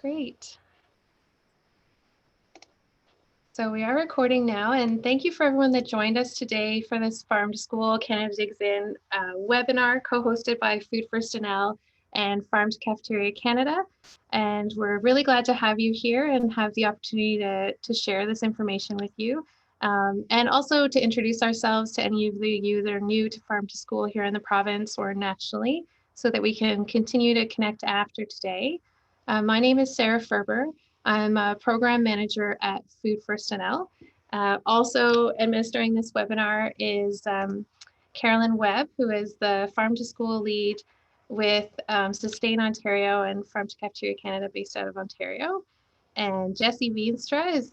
Great. So we are recording now, and thank you for everyone that joined us today for this Farm to School Canada Digs In webinar co-hosted by Food First NL and Farm to Cafeteria Canada. And we're really glad to have you here and have the opportunity to share this information with you. And also to introduce ourselves to any of you that are new to Farm to School here in the province or nationally, so that we can continue to connect after today. My name is Sarah Ferber. I'm a program manager at Food First NL. Also administering this webinar is Carolyn Webb, who is the Farm to School lead with Sustain Ontario and Farm to Cafeteria Canada based out of Ontario. And Jessie Veenstra is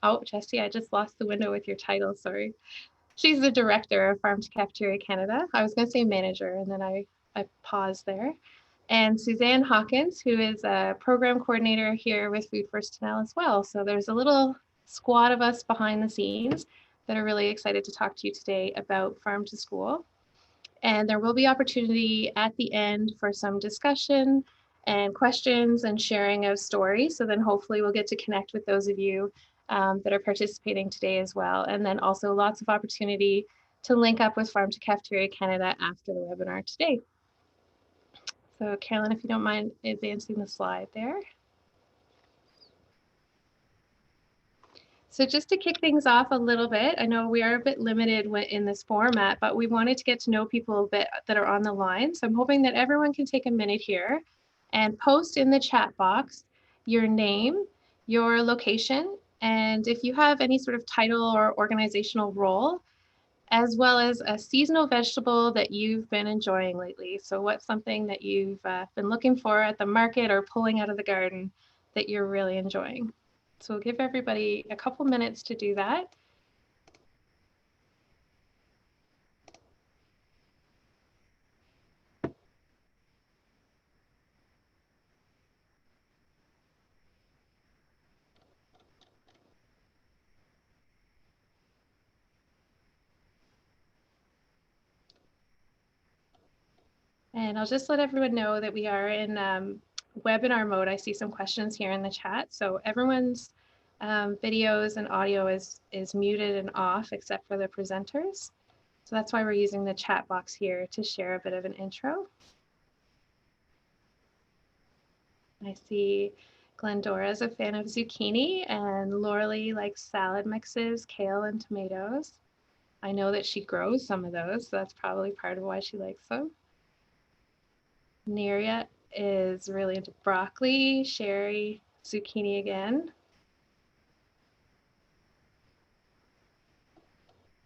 oh, Jessie, I just lost the window with your title, sorry. She's the director of Farm to Cafeteria Canada. I was gonna say manager and then I paused there. And Suzanne Hawkins, who is a program coordinator here with Food First NL as well. So there's a little squad of us behind the scenes that are really excited to talk to you today about Farm to School. And there will be opportunity at the end for some discussion and questions and sharing of stories. So then hopefully we'll get to connect with those of you that are participating today as well. And then also lots of opportunity to link up with Farm to Cafeteria Canada after the webinar today. So Carolyn, if you don't mind advancing the slide there. So just to kick things off a little bit, I know we are a bit limited in this format, but we wanted to get to know people a bit that are on the line. So I'm hoping that everyone can take a minute here and post in the chat box your name, your location, and if you have any sort of title or organizational role, as well as a seasonal vegetable that you've been enjoying lately. So what's something that you've been looking for at the market or pulling out of the garden that you're really enjoying? So we'll give everybody a couple minutes to do that. And I'll just let everyone know that we are in webinar mode. I see some questions here in the chat. So everyone's videos and audio is muted and off except for the presenters. So that's why we're using the chat box here to share a bit of an intro. I see Glendora's a fan of zucchini and Loralee likes salad mixes, kale and tomatoes. I know that she grows some of those, so that's probably part of why she likes them. Neria is really into broccoli, Sherry, zucchini again.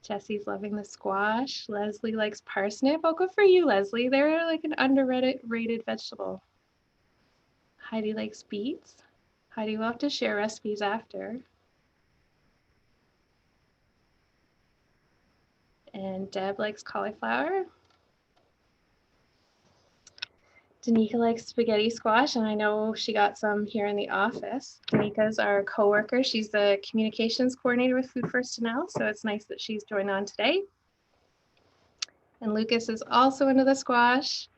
Jessie's loving the squash. Leslie likes parsnip. Oh, good for you, Leslie. They're like an underrated vegetable. Heidi likes beets. Heidi will have to share recipes after. And Deb likes cauliflower. Danica likes spaghetti squash, and I know she got some here in the office. Danica's our coworker. She's the communications coordinator with Food First NL, so it's nice that she's joined on today. And Lucas is also into the squash,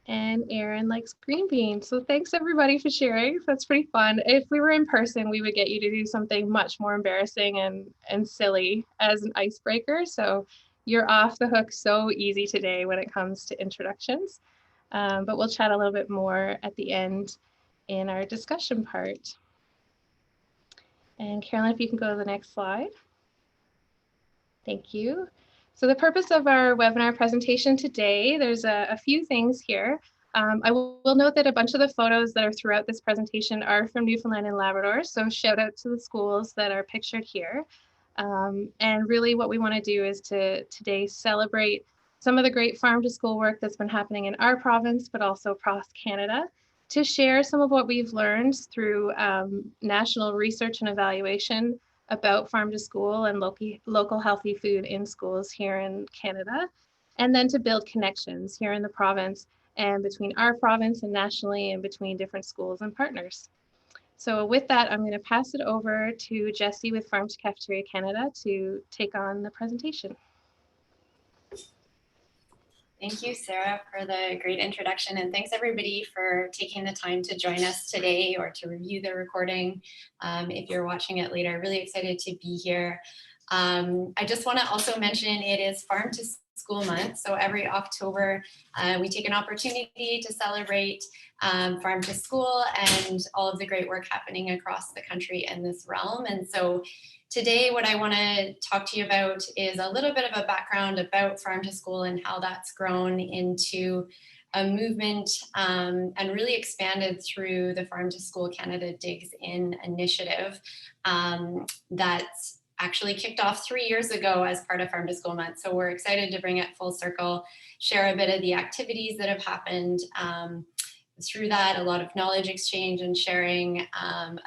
and Aaron likes green beans. So thanks everybody for sharing. That's pretty fun. If we were in person, we would get you to do something much more embarrassing and silly as an icebreaker. So you're off the hook so easy today when it comes to introductions. But we'll chat a little bit more at the end in our discussion part. And Carolyn, if you can go to the next slide. Thank you. So the purpose of our webinar presentation today, there's a few things here. I will note that a bunch of the photos that are throughout this presentation are from Newfoundland and Labrador, so shout out to the schools that are pictured here. And really what we want to do is to today celebrate some of the great farm to school work that's been happening in our province, but also across Canada, to share some of what we've learned through national research and evaluation about farm to school and local healthy food in schools here in Canada, and then to build connections here in the province and between our province and nationally and between different schools and partners. So with that, I'm going to pass it over to Jessie with Farm to Cafeteria Canada to take on the presentation. Thank you, Sarah, for the great introduction, and thanks everybody for taking the time to join us today or to review the recording. If you're watching it later, really excited to be here. I just want to also mention it is Farm to School Month, so every October we take an opportunity to celebrate farm to school and all of the great work happening across the country in this realm. And so today, what I want to talk to you about is a little bit of a background about Farm to School and how that's grown into a movement and really expanded through the Farm to School Canada Digs In initiative that's actually kicked off 3 years ago as part of Farm to School Month. So we're excited to bring it full circle, share a bit of the activities that have happened through that, a lot of knowledge exchange and sharing,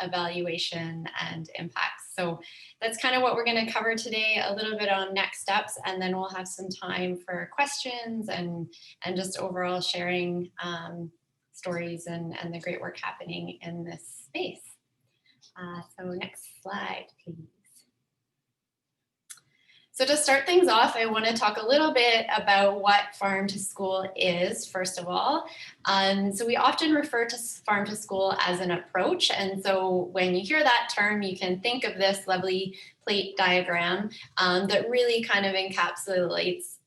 evaluation and impacts. So that's kind of what we're going to cover today, a little bit on next steps, and then we'll have some time for questions and just overall sharing stories and the great work happening in this space. So next slide, please. So to start things off, I want to talk a little bit about what Farm to School is, first of all. So we often refer to Farm to School as an approach. And so when you hear that term, you can think of this lovely plate diagram that really kind of encapsulates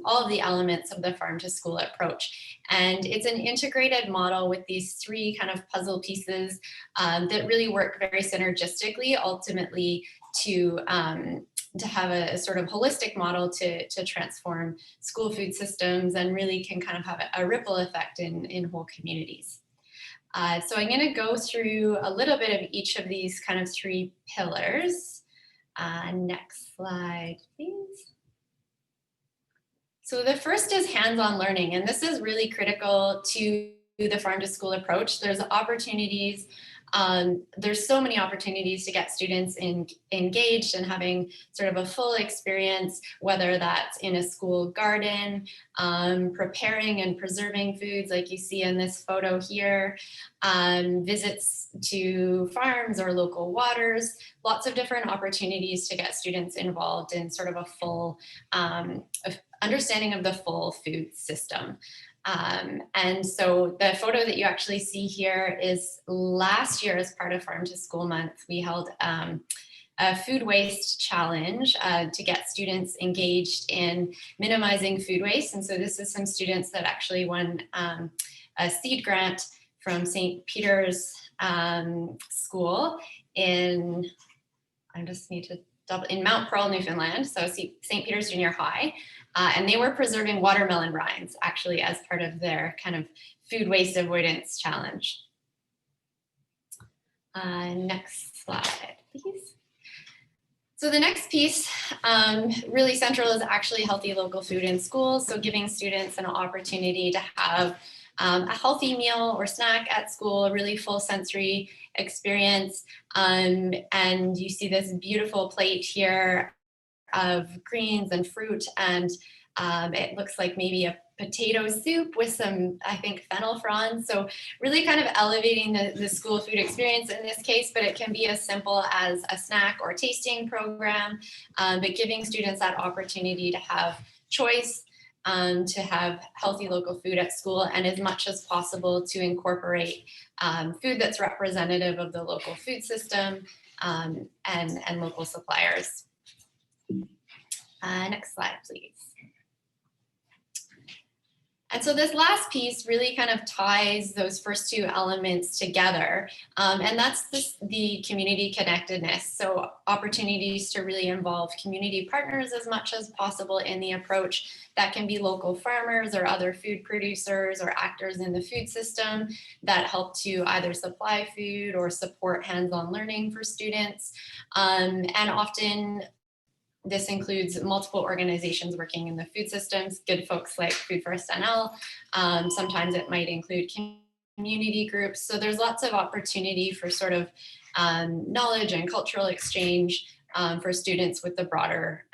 all of the elements of the Farm to School approach. And it's an integrated model with these three kind of puzzle pieces that really work very synergistically, ultimately to have a sort of holistic model to transform school food systems and really can kind of have a ripple effect in whole communities. So I'm going to go through a little bit of each of these kind of three pillars. Next slide, please. So the first is hands-on learning, and this is really critical to the Farm to School approach. There's opportunities. There's so many opportunities to get students engaged and having sort of a full experience, whether that's in a school garden, preparing and preserving foods like you see in this photo here, visits to farms or local waters, lots of different opportunities to get students involved in sort of a full understanding of the full food system. And so the photo that you actually see here is last year as part of Farm to School Month, we held a food waste challenge to get students engaged in minimizing food waste. And so this is some students that actually won a seed grant from St. Peter's School in, I just need to double, in Mount Pearl, Newfoundland, so St. Peter's Junior High. And they were preserving watermelon rinds actually as part of their kind of food waste avoidance challenge. Next slide, please. So the next piece, really central, is actually healthy local food in schools. So giving students an opportunity to have a healthy meal or snack at school, a really full sensory experience. And you see this beautiful plate here of greens and fruit, and it looks like maybe a potato soup with some, I think, fennel fronds. So really kind of elevating the school food experience in this case, but it can be as simple as a snack or tasting program, but giving students that opportunity to have choice, to have healthy local food at school, and as much as possible to incorporate food that's representative of the local food system and local suppliers. Next slide, please. And so this last piece really kind of ties those first two elements together, and that's the community connectedness. So opportunities to really involve community partners as much as possible in the approach. That can be local farmers or other food producers or actors in the food system that help to either supply food or support hands-on learning for students. And often this includes multiple organizations working in the food systems, good folks like Food First NL. Sometimes it might include community groups. So there's lots of opportunity for sort of knowledge and cultural exchange for students with the broader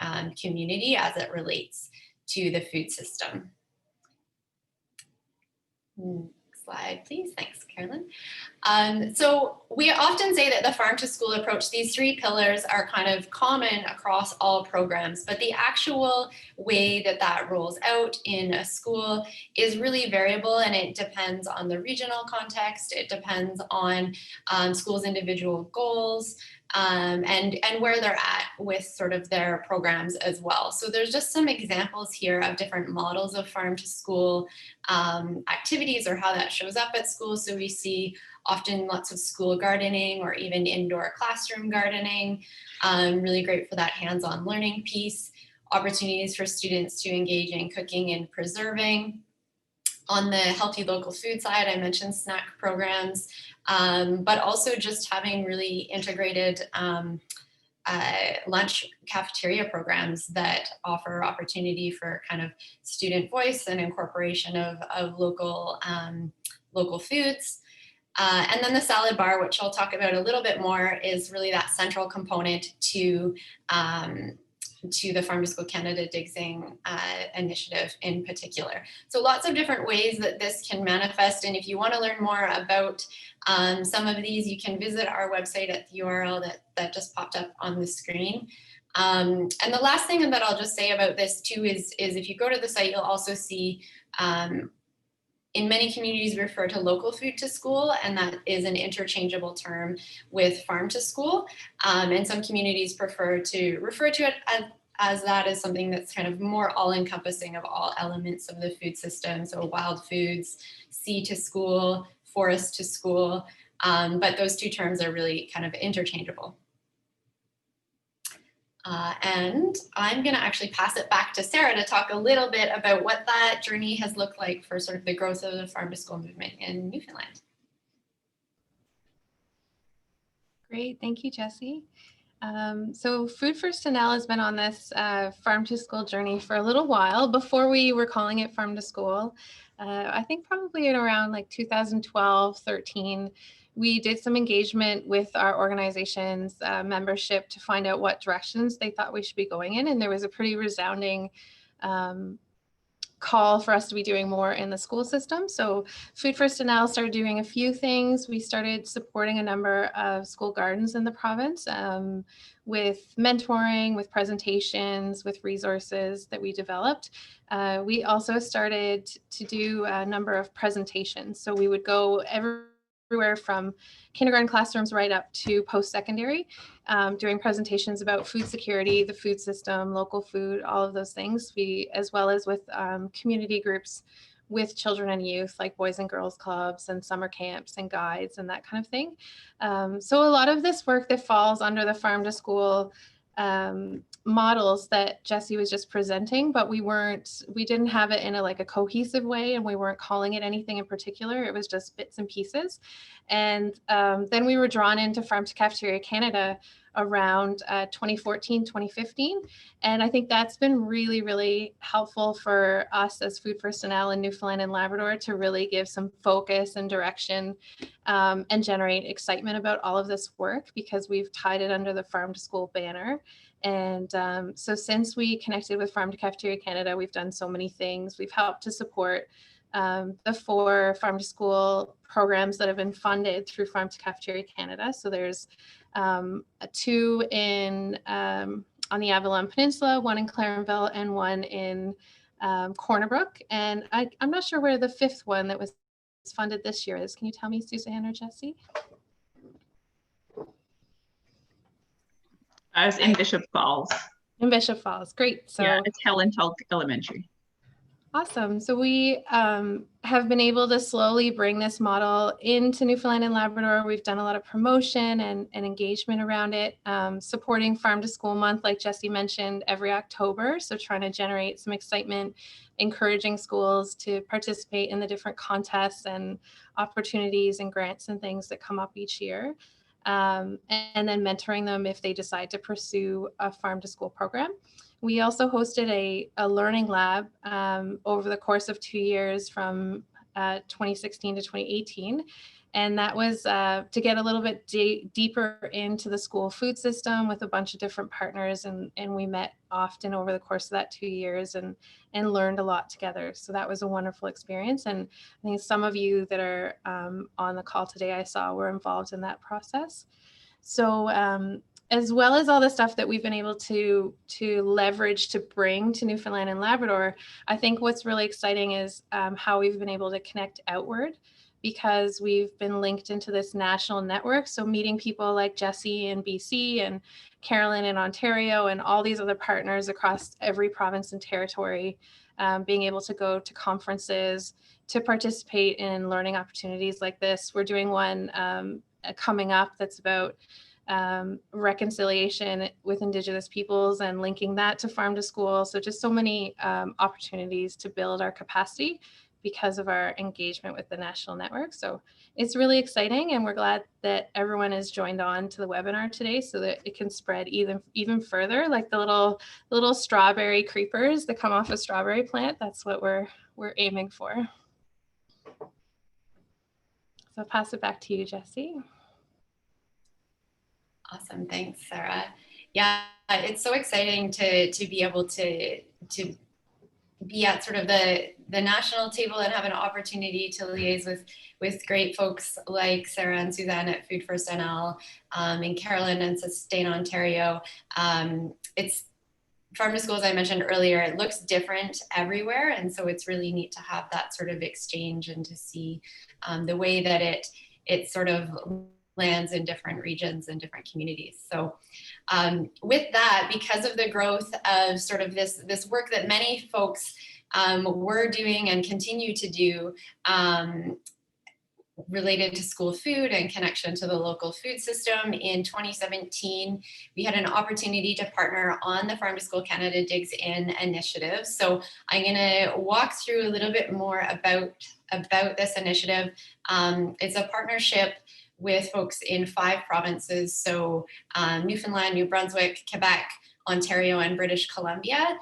community as it relates to the food system. Next slide, please. Thanks, Carolyn. So we often say that the farm to school approach, these three pillars are kind of common across all programs, but the actual way that that rolls out in a school is really variable, and it depends on the regional context. It depends on schools' individual goals, and where they're at with sort of their programs as well. So there's just some examples here of different models of farm to school activities, or how that shows up at school. So we see often lots of school gardening, or even indoor classroom gardening, really great for that hands-on learning piece. Opportunities for students to engage in cooking and preserving. On the healthy local food side, I mentioned snack programs, but also just having really integrated lunch cafeteria programs that offer opportunity for kind of student voice and incorporation of local, local foods. And then the salad bar, which I'll talk about a little bit more, is really that central component to the Farm to School Canada Digs In initiative in particular. So lots of different ways that this can manifest. And if you want to learn more about some of these, you can visit our website at the URL that just popped up on the screen. And the last thing that I'll just say about this too is if you go to the site, you'll also see in many communities, we refer to local food to school, and that is an interchangeable term with farm to school. And some communities prefer to refer to it as that as something that's kind of more all-encompassing of all elements of the food system. So wild foods, sea to school, forest to school, but those two terms are really kind of interchangeable. And I'm going to actually pass it back to Sarah to talk a little bit about what that journey has looked like for sort of the growth of the farm to school movement in Newfoundland. Great, thank you, Jessie. So Food First NL has been on this farm to school journey for a little while before we were calling it farm to school. I think probably in around like 2012, 13, we did some engagement with our organization's membership to find out what directions they thought we should be going in. And there was a pretty resounding call for us to be doing more in the school system. So Food First NL started doing a few things. We started supporting a number of school gardens in the province with mentoring, with presentations, with resources that we developed. We also started to do a number of presentations. So we would go everywhere from kindergarten classrooms right up to post-secondary, doing presentations about food security, the food system, local food, all of those things. We, as well as with community groups with children and youth, like Boys and Girls Clubs and summer camps and guides and that kind of thing. So a lot of this work that falls under the farm to school models that Jessie was just presenting, but we didn't have it in a cohesive way, and we weren't calling it anything in particular. It was just bits and pieces. And then we were drawn into Farm to Cafeteria Canada around 2014, 2015. And I think that's been really, really helpful for us as Food First NL in Newfoundland and Labrador to really give some focus and direction and generate excitement about all of this work, because we've tied it under the Farm to School banner. And so since we connected with Farm to Cafeteria Canada, we've done so many things. We've helped to support the 4 farm to school programs that have been funded through Farm to Cafeteria Canada. So there's 2 in on the Avalon Peninsula, 1 in Clarenville, and 1 in Corner Brook. And I'm not sure where the 5th one that was funded this year is. Can you tell me, Suzanne or Jessie? I was in Bishop Falls. In Bishop Falls, great. So yeah, it's Helen Tulk Elementary. Awesome. So we have been able to slowly bring this model into Newfoundland and Labrador. We've done a lot of promotion and engagement around it, supporting Farm to School Month, like Jessie mentioned, every October. So trying to generate some excitement, encouraging schools to participate in the different contests and opportunities and grants and things that come up each year. And then mentoring them if they decide to pursue a Farm to School program. We also hosted a learning lab over the course of 2 years from 2016 to 2018. And that was to get a little bit deeper into the school food system with a bunch of different partners. And we met often over the course of that 2 years and learned a lot together. So that was a wonderful experience. And I think some of you that are on the call today, I saw were involved in that process. So as well as all the stuff that we've been able to leverage to bring to Newfoundland and Labrador, I think what's really exciting is how we've been able to connect outward, because we've been linked into this national network. So meeting people like Jesse in BC and Carolyn in Ontario and all these other partners across every province and territory, being able to go to conferences, to participate in learning opportunities like this. We're doing one coming up that's about reconciliation with Indigenous peoples and linking that to farm to school. So just so many opportunities to build our capacity because of our engagement with the national network. So it's really exciting, and we're glad that everyone has joined on to the webinar today so that it can spread even further, like the little strawberry creepers that come off a strawberry plant. That's what we're aiming for. So I'll pass it back to you, Jesse. Awesome, thanks, Sarah. Yeah, it's so exciting to be able to be at sort of the national table and have an opportunity to liaise with great folks like Sarah and Suzanne at Food First NL, and Carolyn and Sustain Ontario. It's farm to school, as I mentioned earlier, it looks different everywhere, and so it's really neat to have that sort of exchange and to see the way that it sort of lands in different regions and different communities. So with that, because of the growth of sort of this work that many folks were doing and continue to do related to school food and connection to the local food system, in 2017, we had an opportunity to partner on the Farm to School Canada Digs In initiative. So I'm going to walk through a little bit more about this initiative. It's a partnership with folks in 5 provinces, so Newfoundland, New Brunswick, Quebec, Ontario, and British Columbia,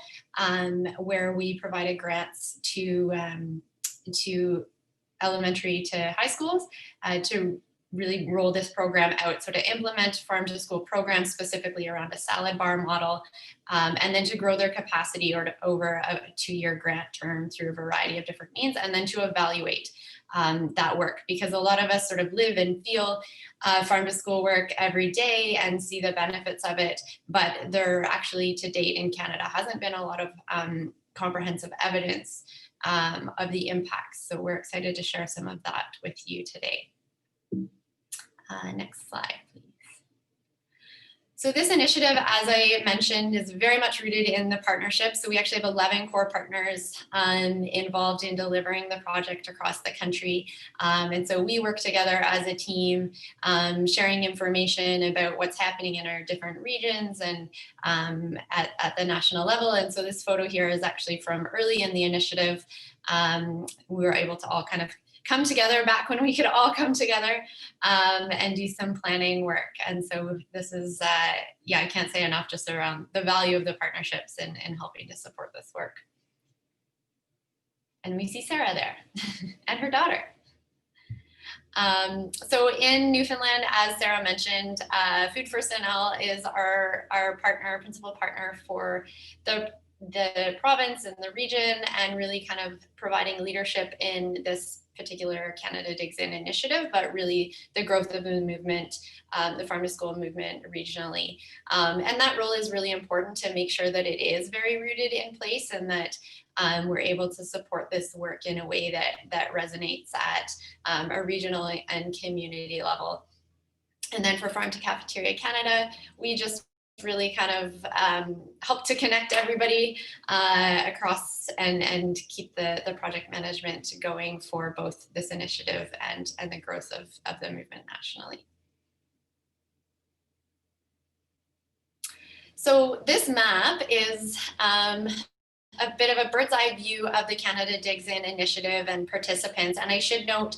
where we provided grants to elementary to high schools to really roll this program out. So to implement farm to school programs specifically around a salad bar model, and then to grow their capacity over a 2-year grant term through a variety of different means, and then to evaluate that work, because a lot of us sort of live and feel farm to school work every day and see the benefits of it, but there actually to date in Canada hasn't been a lot of comprehensive evidence of the impacts. So we're excited to share some of that with you today. Next slide, please. So this initiative, as I mentioned, is very much rooted in the partnership. So we actually have 11 core partners involved in delivering the project across the country. And so we work together as a team, sharing information about what's happening in our different regions and at the national level. And so this photo here is actually from early in the initiative. We were able to all kind of come together back when we could all come together and do some planning work. And so this is, yeah, I can't say enough just around the value of the partnerships and helping to support this work. And we see Sarah there and her daughter. So in Newfoundland, as Sarah mentioned, Food First NL is our partner, principal partner for the province and the region, and really kind of providing leadership in this particular Canada Digs In initiative, but really the growth of the movement, the farm to school movement regionally. And that role is really important to make sure that it is very rooted in place, and that we're able to support this work in a way that resonates at a regional and community level. And then for Farm to Cafeteria Canada, we just really kind of help to connect everybody across and keep the project management going for both this initiative and the growth of the movement nationally. So this map is a bit of a bird's eye view of the Canada Digs In initiative and participants. And I should note,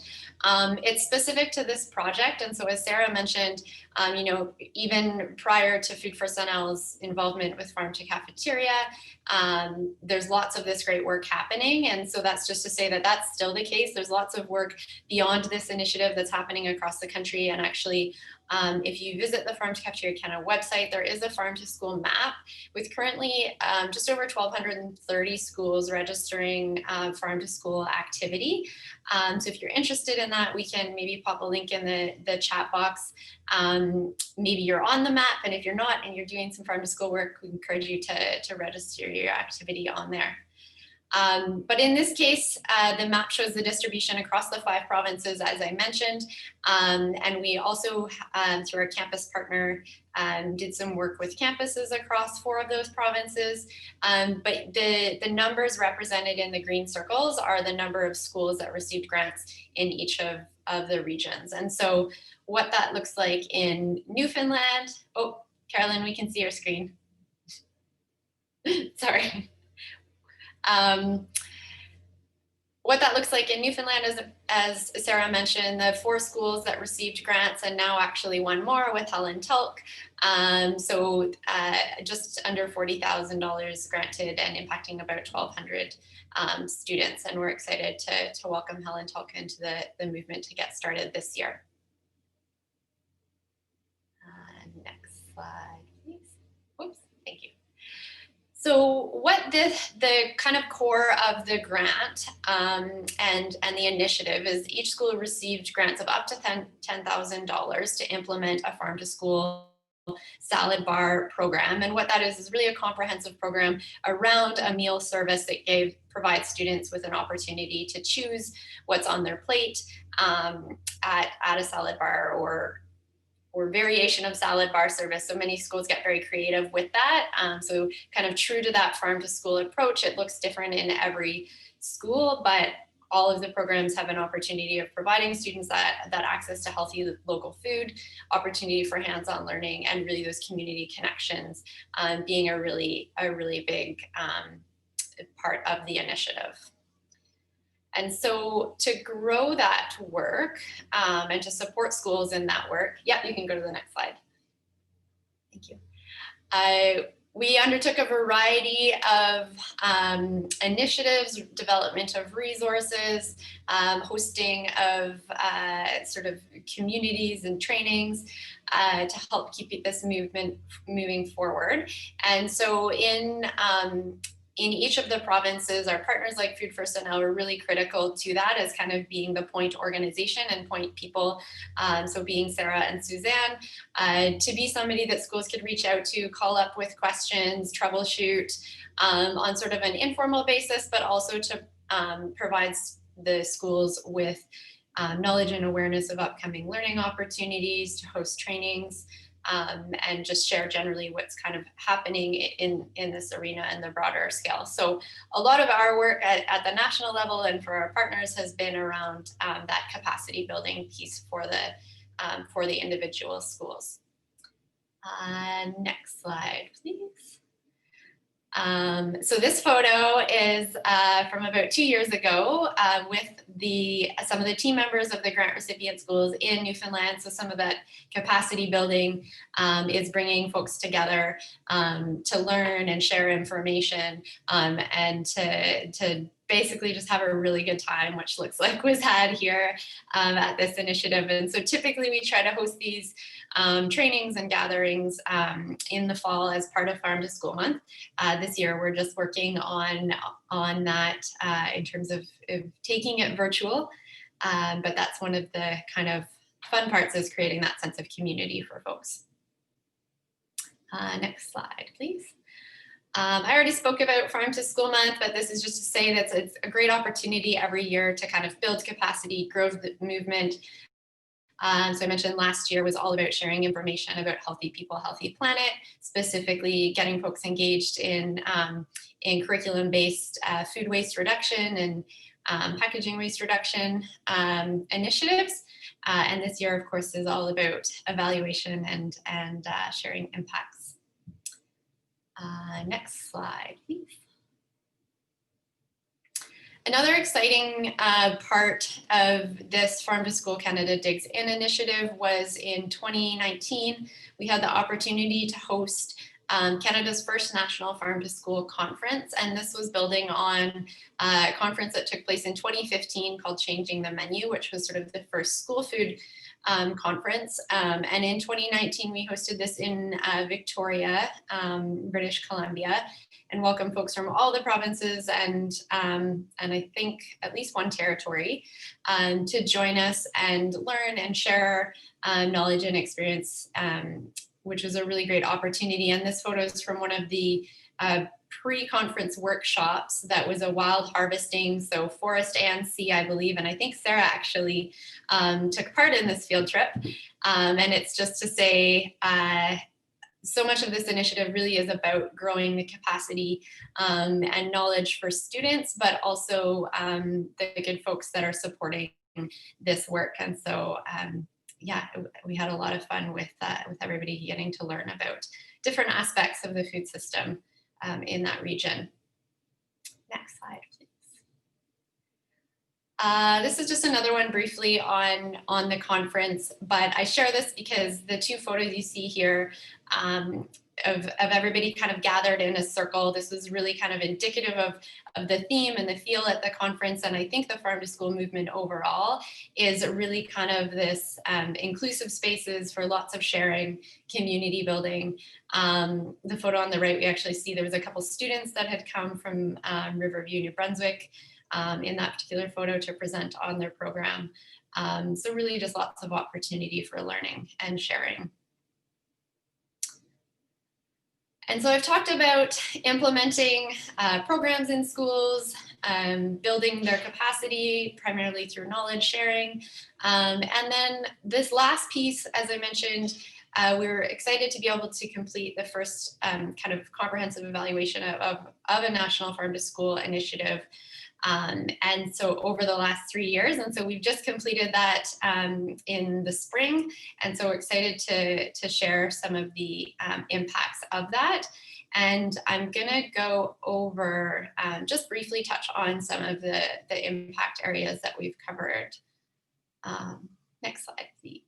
it's specific to this project. And so as Sarah mentioned, you know, even prior to Food First NL's involvement with Farm to Cafeteria, there's lots of this great work happening. And so that's just to say that that's still the case. There's lots of work beyond this initiative that's happening across the country. And actually, if you visit the Farm to Cafeteria Canada website, there is a farm to school map with currently just over 1,230 schools registering farm to school activity. So if you're interested in that, we can maybe pop a link in the chat box. Maybe you're on the map, and if you're not and you're doing some farm to school work, we encourage you to register your activity on there. But in this case, the map shows the distribution across the 5 provinces, as I mentioned. And we also, through our campus partner, did some work with campuses across 4 of those provinces. But the numbers represented in the green circles are the number of schools that received grants in each of the regions. And so what that looks like in Newfoundland, oh, Carolyn, we can see your screen. Sorry. What that looks like in Newfoundland is, as Sarah mentioned, the 4 schools that received grants, and now actually 1 more with Helen Tulk. So just under $40,000 granted and impacting about 1,200 students. And we're excited to welcome Helen Tulk into the movement to get started this year. Next slide, please. Whoops, thank you. So what the kind of core of the grant and the initiative is, each school received grants of up to $10,000 to implement a farm to school salad bar program. And what that is really a comprehensive program around a meal service that provides students with an opportunity to choose what's on their plate at a salad bar or variation of salad bar service. So many schools get very creative with that. So kind of true to that farm to school approach, it looks different in every school, but all of the programs have an opportunity of providing students that access to healthy local food, opportunity for hands-on learning, and really those community connections being a really big part of the initiative. And so to grow that work and to support schools in that work, yeah, you can go to the next slide. Thank you. We undertook a variety of initiatives, development of resources, hosting of sort of communities and trainings to help keep this movement moving forward. And so in each of the provinces, our partners like Food First NL were really critical to that as kind of being the point organization and point people. So being Sarah and Suzanne, to be somebody that schools could reach out to, call up with questions, troubleshoot on sort of an informal basis, but also to provide the schools with knowledge and awareness of upcoming learning opportunities, to host trainings, and just share generally what's kind of happening in this arena and the broader scale. So a lot of our work at the national level and for our partners has been around that capacity building piece for the individual schools. Next slide, please. So this photo is from about 2 years ago with some of the team members of the grant recipient schools in Newfoundland. So some of that capacity building is bringing folks together to learn and share information and to basically just have a really good time, which looks like was had here at this initiative. And so typically we try to host these trainings and gatherings in the fall as part of Farm to School Month. This year we're just working on that in terms of taking it virtual, but that's one of the kind of fun parts, is creating that sense of community for folks. Next slide, please. I already spoke about Farm to School Month, but this is just to say that it's a great opportunity every year to kind of build capacity, grow the movement. So I mentioned last year was all about sharing information about healthy people, healthy planet, specifically getting folks engaged in curriculum-based food waste reduction and packaging waste reduction initiatives. And this year, of course, is all about evaluation and sharing impacts. Next slide, please. Another exciting part of this Farm to School Canada Digs In initiative was in 2019, we had the opportunity to host Canada's first National Farm to School Conference. And this was building on a conference that took place in 2015 called Changing the Menu, which was sort of the first school food conference. And in 2019, we hosted this in Victoria, British Columbia, and welcome folks from all the provinces and I think at least one territory to join us and learn and share knowledge and experience, which was a really great opportunity. And this photo is from one of the pre-conference workshops that was a wild harvesting, so forest and sea, I believe. And I think Sarah actually took part in this field trip. And it's just to say, so much of this initiative really is about growing the capacity and knowledge for students, but also the good folks that are supporting this work. And so, yeah, we had a lot of fun with everybody getting to learn about different aspects of the food system in that region. Next slide, please. This is just another one briefly on the conference, but I share this because the two photos you see here of everybody kind of gathered in a circle, this was really kind of indicative of the theme and the feel at the conference. And I think the Farm to School movement overall is really kind of this inclusive spaces for lots of sharing, community building. The photo on the right, we actually see there was a couple students that had come from Riverview, New Brunswick, in that particular photo to present on their program. So really just lots of opportunity for learning and sharing. And so I've talked about implementing programs in schools, building their capacity primarily through knowledge sharing. And then this last piece, as I mentioned, we were excited to be able to complete the first kind of comprehensive evaluation of a National Farm to School initiative. And so over the last 3 years, and so we've just completed that in the spring, and so we're excited to share some of the impacts of that. And I'm gonna go over, just briefly touch on some of the impact areas that we've covered. Next slide, please.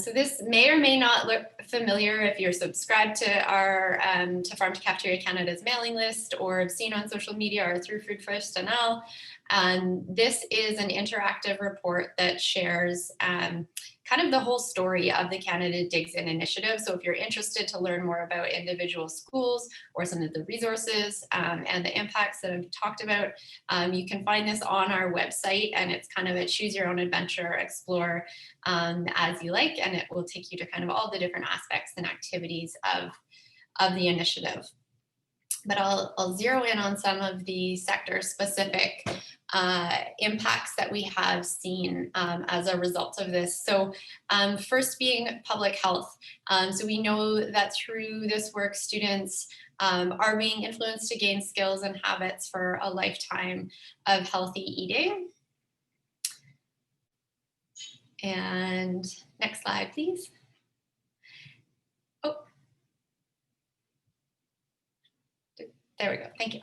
So this may or may not look familiar if you're subscribed to our to Farm to Cafeteria Canada's mailing list or have seen on social media or through Food First NL. This is an interactive report that shares kind of the whole story of the Canada Digs In initiative. So if you're interested to learn more about individual schools or some of the resources and the impacts that I've talked about, you can find this on our website, and it's kind of a choose your own adventure, explore as you like, and it will take you to kind of all the different aspects and activities of the initiative. But I'll zero in on some of the sector specific impacts that we have seen as a result of this. So first being public health. So we know that through this work, students are being influenced to gain skills and habits for a lifetime of healthy eating. And next slide, please. There we go, thank you.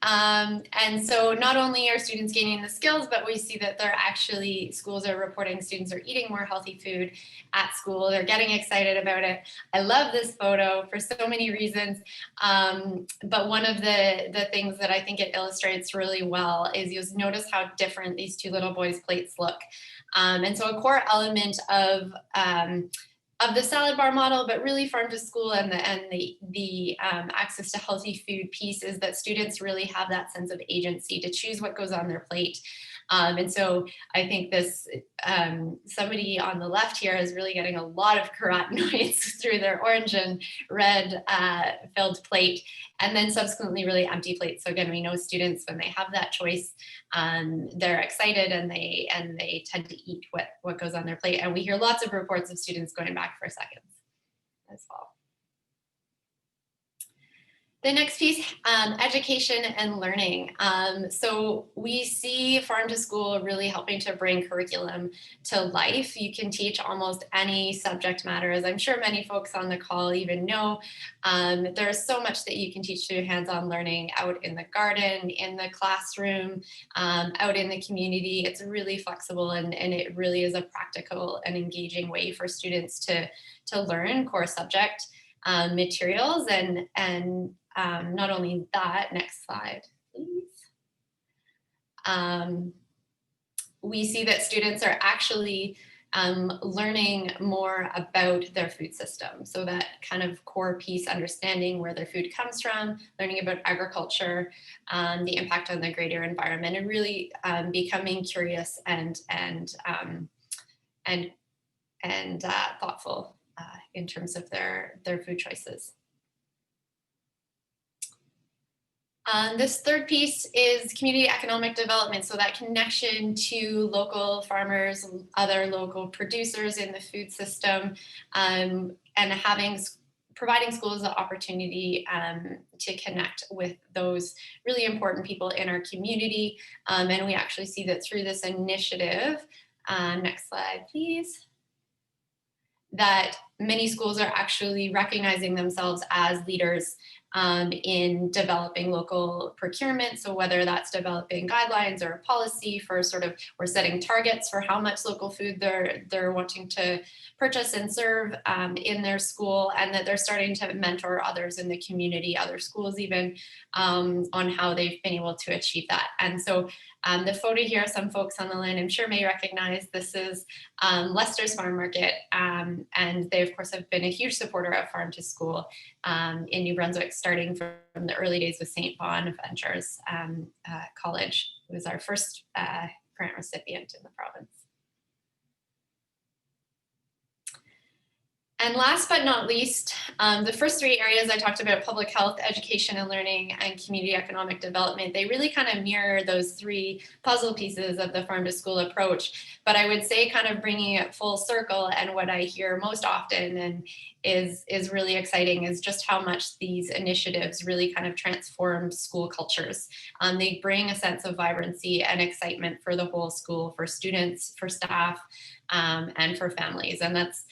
And so not only are students gaining the skills, but we see that they're actually, schools are reporting students are eating more healthy food at school. They're getting excited about it. I love this photo for so many reasons. But one of the things that I think it illustrates really well is you'll notice how different these two little boys' plates look. And so a core element of the salad bar model, but really Farm to School and the access to healthy food piece is that students really have that sense of agency to choose what goes on their plate. And so I think this, somebody on the left here is really getting a lot of carotenoids through their orange and red filled plate, and then subsequently really empty plates. So again, we know students, when they have that choice, they're excited and they tend to eat what goes on their plate. And we hear lots of reports of students going back for seconds as well. The next piece, education and learning. So we see Farm to School really helping to bring curriculum to life. You can teach almost any subject matter, as I'm sure many folks on the call even know. There's so much that you can teach through hands-on learning out in the garden, in the classroom, out in the community. It's really flexible, and it really is a practical and engaging way for students to learn core subject materials. And not only that, next slide, please. We see that students are actually learning more about their food system. So that kind of core piece, understanding where their food comes from, learning about agriculture, the impact on the greater environment, and really becoming curious and thoughtful in terms of their food choices. This third piece is community economic development. So that connection to local farmers, other local producers in the food system, and providing schools the opportunity to connect with those really important people in our community. And we actually see that through this initiative, next slide, please, that many schools are actually recognizing themselves as leaders in developing local procurement. So whether that's developing guidelines or policy for or setting targets for how much local food they're wanting to purchase and serve in their school, and that they're starting to mentor others in the community, other schools even, on how they've been able to achieve that. And so the photo here, some folks on the line I'm sure may recognize, this is Lester's Farm Market, and they of course have been a huge supporter of Farm to School in New Brunswick, starting from the early days with St. Bonaventures College, who was our first grant recipient in the province. And last but not least, the first three areas I talked about, public health, education and learning, and community economic development, they really kind of mirror those three puzzle pieces of the Farm to School approach. But I would say kind of bringing it full circle, and what I hear most often and is really exciting is just how much these initiatives really kind of transform school cultures. They bring a sense of vibrancy and excitement for the whole school, for students, for staff, and for families. And that's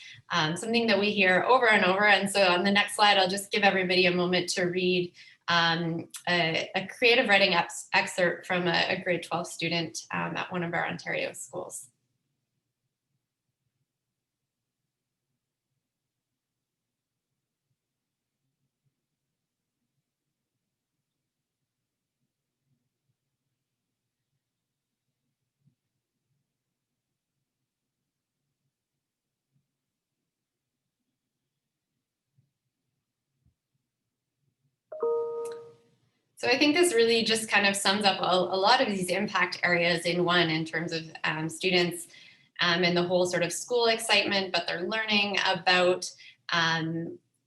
something that we hear over and over. And so on the next slide, I'll just give everybody a moment to read a creative writing excerpt from a grade 12 student at one of our Ontario schools. So I think this really just kind of sums up a lot of these impact areas in one, in terms of students and the whole sort of school excitement, but they're learning about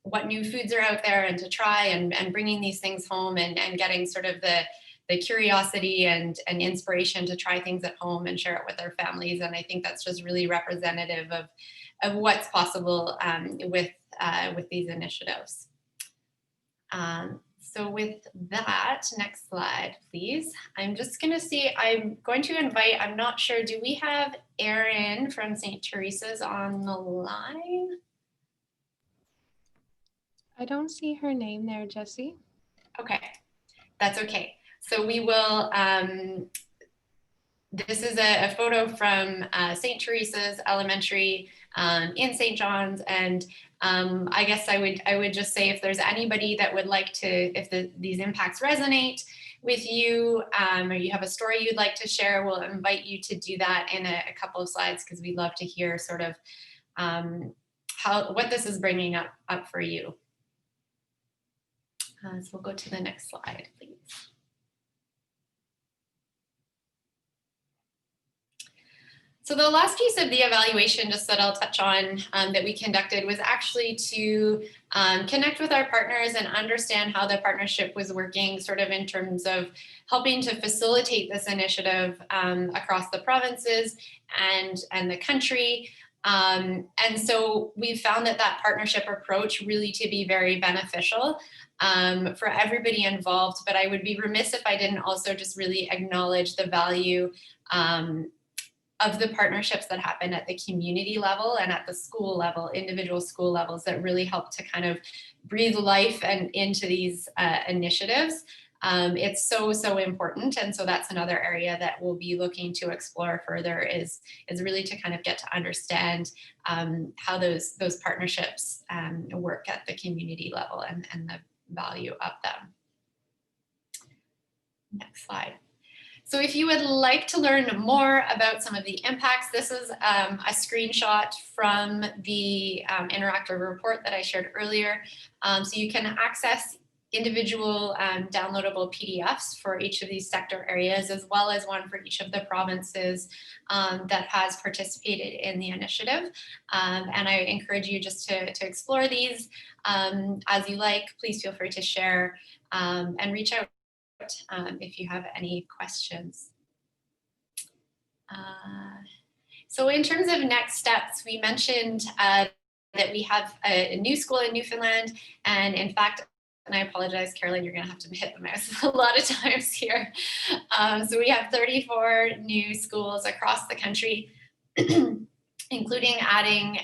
what new foods are out there and to try, and bringing these things home, and getting sort of the curiosity and inspiration to try things at home and share it with their families. And I think that's just really representative of what's possible with these initiatives. So with that, next slide, please. I'm just going to see, I'm going to invite, I'm not sure, do we have Erin from St. Teresa's on the line? I don't see her name there, Jessie. Okay, that's okay. So we will, this is a photo from St. Teresa's Elementary in St. John's, and I guess I would just say, if there's anybody that would like to, if these impacts resonate with you, or you have a story you'd like to share, we'll invite you to do that in a couple of slides, because we'd love to hear sort of what this is bringing up for you. So we'll go to the next slide, please. So the last piece of the evaluation, just that I'll touch on, that we conducted, was actually to connect with our partners and understand how the partnership was working, sort of in terms of helping to facilitate this initiative across the provinces and the country. And so we found that partnership approach really to be very beneficial. for everybody involved. But I would be remiss if I didn't also just really acknowledge the value of the partnerships that happen at the community level and at the school level, individual school levels, that really help to kind of breathe life and into these initiatives. It's so important, and so that's another area that we'll be looking to explore further, is really to kind of get to understand how those partnerships work at the community level and the value of them. Next slide. So if you would like to learn more about some of the impacts, this is a screenshot from the interactive report that I shared earlier. So you can access individual downloadable PDFs for each of these sector areas, as well as one for each of the provinces that has participated in the initiative. And I encourage you just to explore these as you like. Please feel free to share and reach out if you have any questions. So in terms of next steps, we mentioned that we have a new school in Newfoundland, and in fact, and I apologize, Carolyn, you're going to have to hit the mouse a lot of times here. So we have 34 new schools across the country, including adding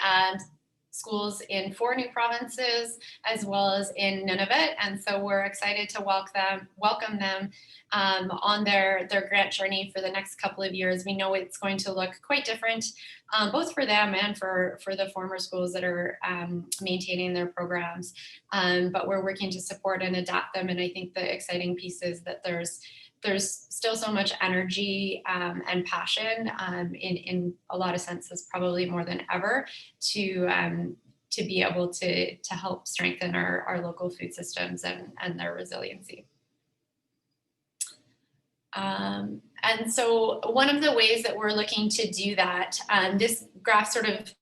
schools in 4 new provinces, as well as in Nunavut. And so we're excited to welcome them on their grant journey for the next couple of years. We know it's going to look quite different, both for them and for the former schools that are maintaining their programs. But we're working to support and adapt them. And I think the exciting piece is that there's still so much energy and passion in a lot of senses, probably more than ever, to be able to help strengthen our local food systems and their resiliency. And so one of the ways that we're looking to do that, this graph sort of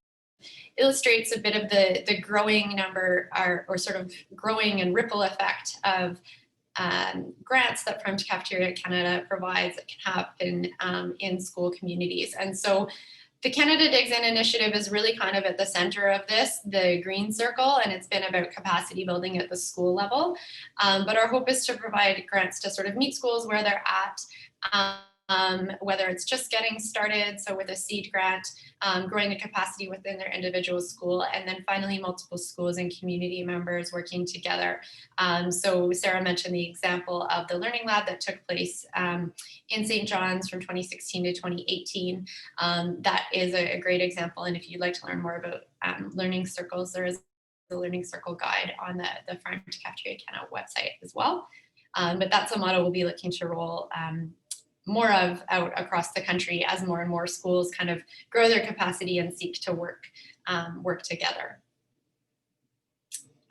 illustrates a bit of the growing number or sort of growing and ripple effect of grants that Farm to Cafeteria Canada provides that can happen in school communities. And so the Canada Digs In initiative is really kind of at the center of this, the green circle, and it's been about capacity building at the school level. But our hope is to provide grants to sort of meet schools where they're at, whether it's just getting started, so with a seed grant, growing the capacity within their individual school, and then finally multiple schools and community members working together. So Sarah mentioned the example of the Learning Lab that took place in St. John's from 2016 to 2018. That is a great example, and if you'd like to learn more about learning circles, there is the Learning Circle guide on the Farm to Cafeteria Canada website as well. But that's a model we'll be looking to roll more of out across the country as more and more schools kind of grow their capacity and seek to work together.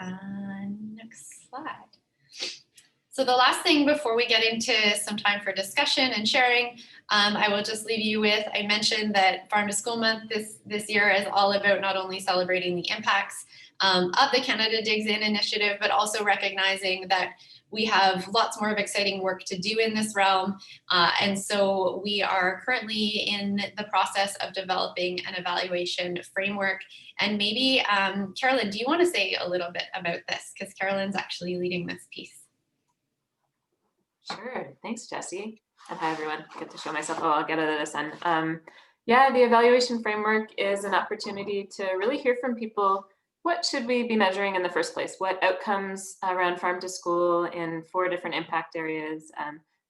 Next slide. So the last thing before we get into some time for discussion and sharing, I will just leave you with, I mentioned that Farm to School Month this year is all about not only celebrating the impacts of the Canada Digs In initiative, but also recognizing that we have lots more of exciting work to do in this realm. And so we are currently in the process of developing an evaluation framework. And maybe, Carolyn, do you want to say a little bit about this? Because Carolyn's actually leading this piece. Sure, thanks, Jessie. And hi, everyone. Get to show myself. Oh, I'll get out of this end. Yeah, the evaluation framework is an opportunity to really hear from people. What should we be measuring in the first place? What outcomes around farm to school in 4 different impact areas: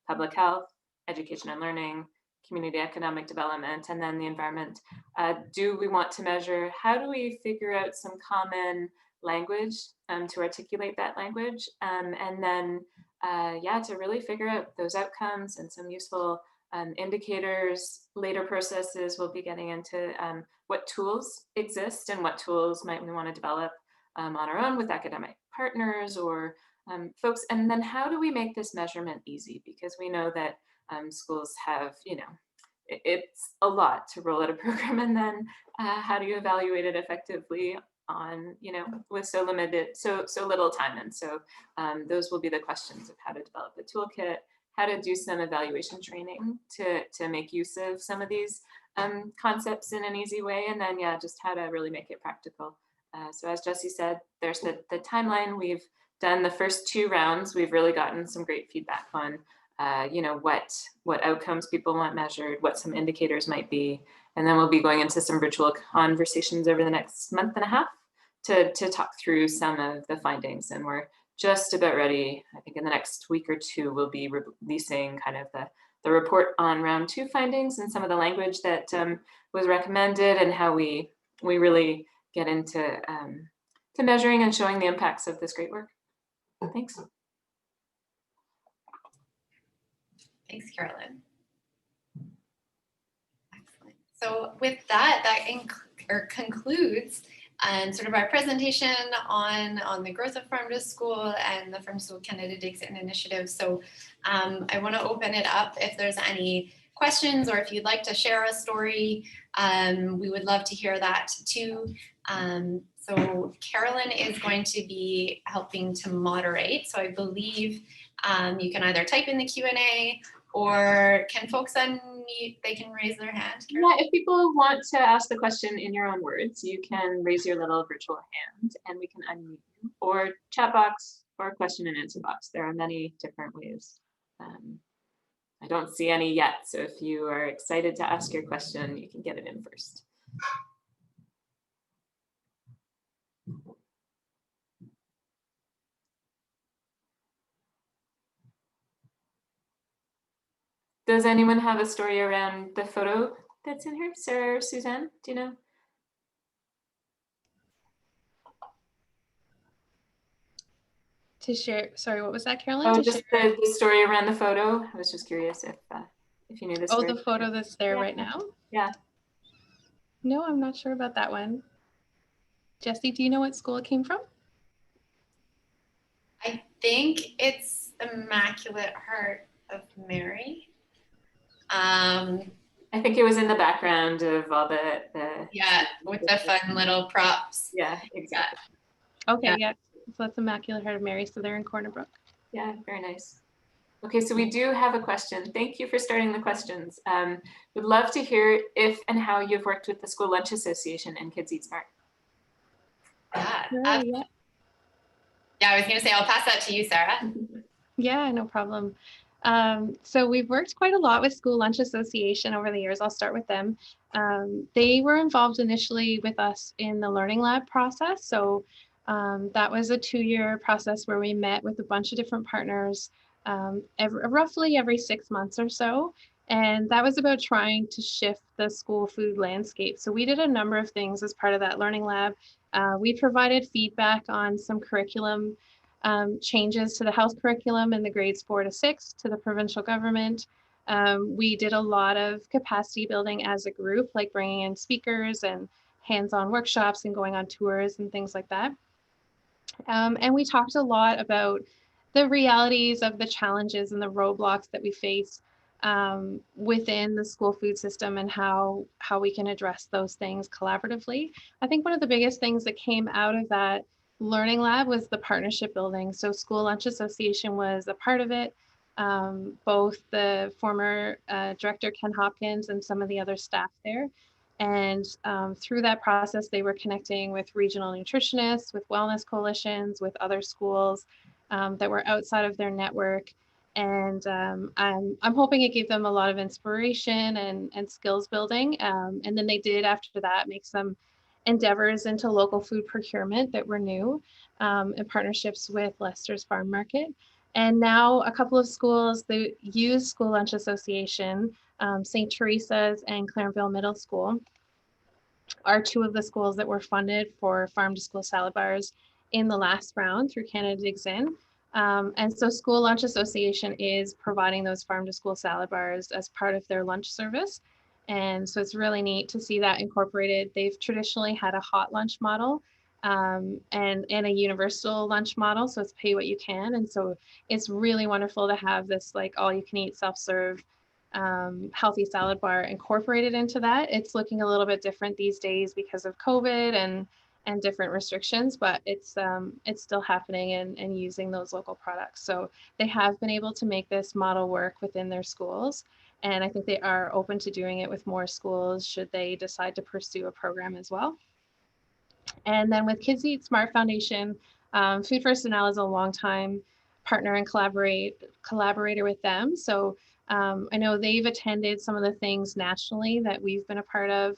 public health, education and learning, community economic development, and then the environment. Do we want to measure? How do we figure out some common language to articulate that language? And then, yeah, to really figure out those outcomes and some useful indicators. Later processes, we'll be getting into what tools exist and what tools might we want to develop on our own with academic partners or folks. And then how do we make this measurement easy? Because we know that schools have, it's a lot to roll out a program, and then how do you evaluate it effectively on, with so little time. And so those will be the questions of how to develop a toolkit, how to do some evaluation training to make use of some of these concepts in an easy way, and then, yeah, just how to really make it practical. So as Jessie said, there's the timeline. We've done the first 2 rounds, we've really gotten some great feedback on, you know, what outcomes people want measured, what some indicators might be. And then we'll be going into some virtual conversations over the next month and a half to talk through some of the findings. And we're just about ready. I think in the next week or 2, we'll be releasing kind of the report on round 2 findings and some of the language that was recommended and how we really get into to measuring and showing the impacts of this great work. Thanks. Thanks, Carolyn. Excellent. So with that, concludes sort of our presentation on the growth of Farm to School and the Farm to School Canada Digs In initiative. So I want to open it up if there's any questions or if you'd like to share a story. We would love to hear that too. So Carolyn is going to be helping to moderate. So I believe you can either type in the Q&A or can folks unmute? They can raise their hand. Yeah, if people want to ask the question in your own words, you can raise your little virtual hand and we can unmute you, or chat box or question and answer box. There are many different ways. I don't see any yet, so if you are excited to ask your question, you can get it in first. Does anyone have a story around the photo that's in here? Sarah or Suzanne, do you know? To share, sorry, what was that, Carolyn? Oh, To just share. the story around the photo. I was just curious if you knew the story. Oh, the photo that's there Yeah. right now? Yeah. No, I'm not sure about that one. Jessie, do you know what school it came from? I think it's Immaculate Heart of Mary. I think it was in the background of all the yeah, with the fun little props. Yeah, exactly. Okay, yeah. So that's Immaculate Heart of Mary. So they're in Corner Brook. Yeah, very nice. Okay, so we do have a question. Thank you for starting the questions. Would love to hear if and how you've worked with the School Lunch Association and Kids Eat Smart. Yeah. Yeah. Yeah, I was going to say, I'll pass that to you, Sarah. Yeah, no problem. So we've worked quite a lot with School Lunch Association over the years. I'll start with them. They were involved initially with us in the Learning Lab process. So that was a 2-year process where we met with a bunch of different partners roughly every 6 months or so. And that was about trying to shift the school food landscape. So we did a number of things as part of that Learning Lab. We provided feedback on some curriculum changes to the health curriculum in the grades 4 to 6 to the provincial government. We did a lot of capacity building as a group, like bringing in speakers and hands-on workshops and going on tours and things like that. And we talked a lot about the realities of the challenges and the roadblocks that we face within the school food system and how we can address those things collaboratively. I think one of the biggest things that came out of that Learning Lab was the partnership building. So School Lunch Association was a part of it. Both the former director, Ken Hopkins, and some of the other staff there. And through that process, they were connecting with regional nutritionists, with wellness coalitions, with other schools that were outside of their network. And I'm hoping it gave them a lot of inspiration and skills building. And then they did, after that, make some endeavors into local food procurement that were new in partnerships with Leicester's Farm Market. And now a couple of schools that use School Lunch Association, St. Teresa's and Clarenville Middle School, are 2 of the schools that were funded for farm to school salad bars in the last round through Canada Digs In. And so School Lunch Association is providing those farm to school salad bars as part of their lunch service. And so it's really neat to see that incorporated. They've traditionally had a hot lunch model and a universal lunch model. So it's pay what you can. And so it's really wonderful to have this like all you can eat self-serve healthy salad bar incorporated into that. It's looking a little bit different these days because of COVID and different restrictions, but it's still happening and using those local products. So they have been able to make this model work within their schools. And I think they are open to doing it with more schools should they decide to pursue a program as well. And then with Kids Eat Smart Foundation, Food First NL is a longtime partner and collaborator with them. So I know they've attended some of the things nationally that we've been a part of,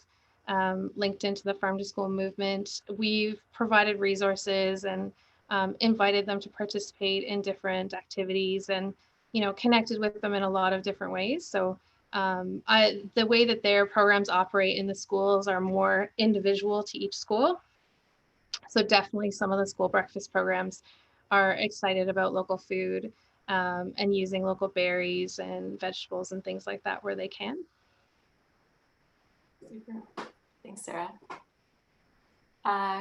linked into the Farm to School movement. We've provided resources and invited them to participate in different activities and, connected with them in a lot of different ways. So the way that their programs operate in the schools are more individual to each school. So definitely some of the school breakfast programs are excited about local food and using local berries and vegetables and things like that where they can. Super. Thanks, Sarah.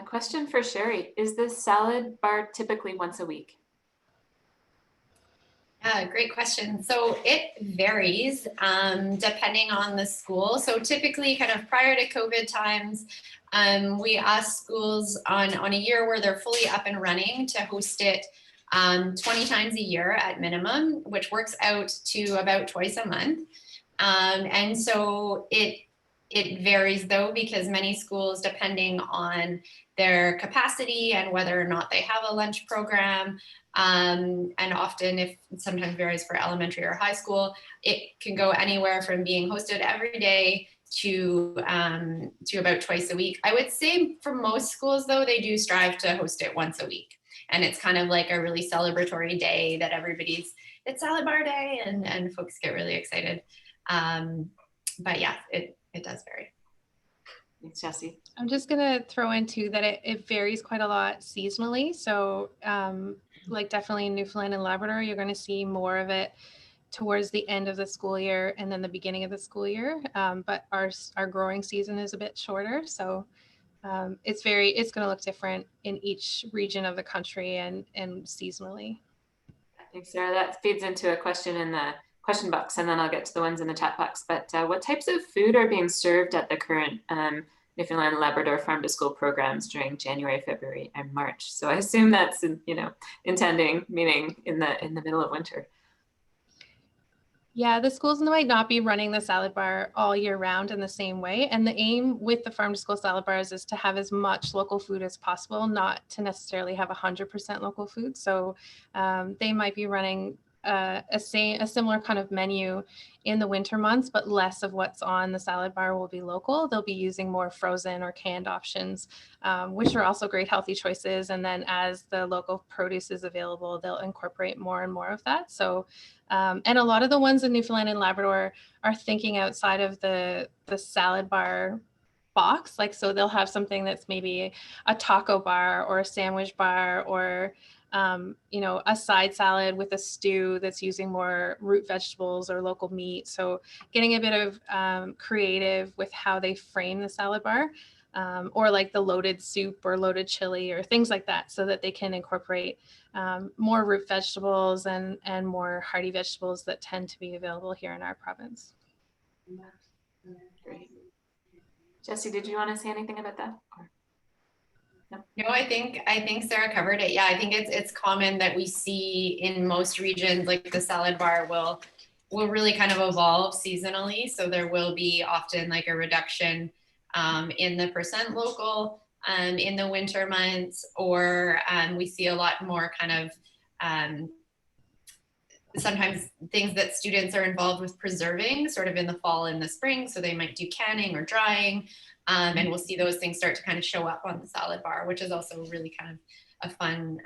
Question for Sherry. Is this salad bar typically once a week? Great question. So it varies depending on the school. So typically kind of prior to COVID times, we ask schools on a year where they're fully up and running to host it 20 times a year at minimum, which works out to about twice a month. And so it varies though, because many schools, depending on their capacity and whether or not they have a lunch program, and often if sometimes varies for elementary or high school, it can go anywhere from being hosted every day to about twice a week. I would say for most schools though, they do strive to host it once a week. And it's kind of like a really celebratory day that it's salad bar day and folks get really excited. But yeah, it does vary. Thanks, Jessie. I'm just gonna throw in too that it varies quite a lot seasonally. So like definitely in Newfoundland and Labrador, you're gonna see more of it towards the end of the school year and then the beginning of the school year. But our growing season is a bit shorter. So it's gonna look different in each region of the country and seasonally. Thanks, Sarah. That feeds into a question in the question box, and then I'll get to the ones in the chat box. But what types of food are being served at the current Newfoundland and Labrador Farm to School programs during January, February, and March? So I assume that's meaning in the middle of winter. Yeah, the schools might not be running the salad bar all year round in the same way. And the aim with the Farm to School salad bars is to have as much local food as possible, not to necessarily have 100% local food. So they might be running a similar kind of menu in the winter months, but less of what's on the salad bar will be local. They'll be using more frozen or canned options, which are also great healthy choices. And then as the local produce is available, they'll incorporate more and more of that. So and a lot of the ones in Newfoundland and Labrador are thinking outside of the salad bar box. Like, so they'll have something that's maybe a taco bar or a sandwich bar or, a side salad with a stew that's using more root vegetables or local meat. So getting a bit of creative with how they frame the salad bar. Or like the loaded soup or loaded chili or things like that, so that they can incorporate more root vegetables and more hearty vegetables that tend to be available here in our province. Great. Jessie, did you want to say anything about that? No, I think Sarah covered it. Yeah, I think it's common that we see in most regions, like the salad bar will really kind of evolve seasonally. So there will be often like a reduction in the percent local in the winter months, or we see a lot more kind of sometimes things that students are involved with preserving sort of in the fall and the spring. So they might do canning or drying, and we'll see those things start to kind of show up on the salad bar, which is also really kind of a fun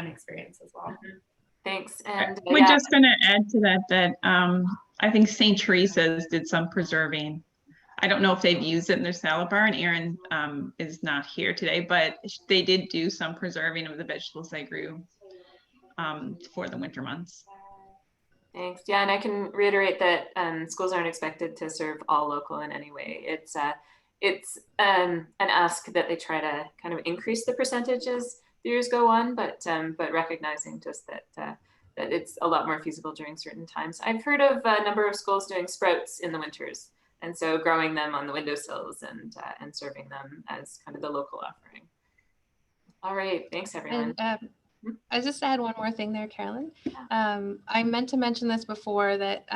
experience as well. Mm-hmm. Thanks. And we're just going to add to that I think St. Teresa's did some preserving. I don't know if they've used it in their salad bar, and Erin is not here today, but they did do some preserving of the vegetables they grew for the winter months. Thanks. Yeah, and I can reiterate that schools aren't expected to serve all local in any way. It's an ask that they try to kind of increase the percentage as the years go on, but recognizing just that it's a lot more feasible during certain times. I've heard of a number of schools doing sprouts in the winters, and so growing them on the windowsills and serving them as kind of the local offering. All right, thanks everyone. And, I just add one more thing there, Carolyn. I meant to mention this before, that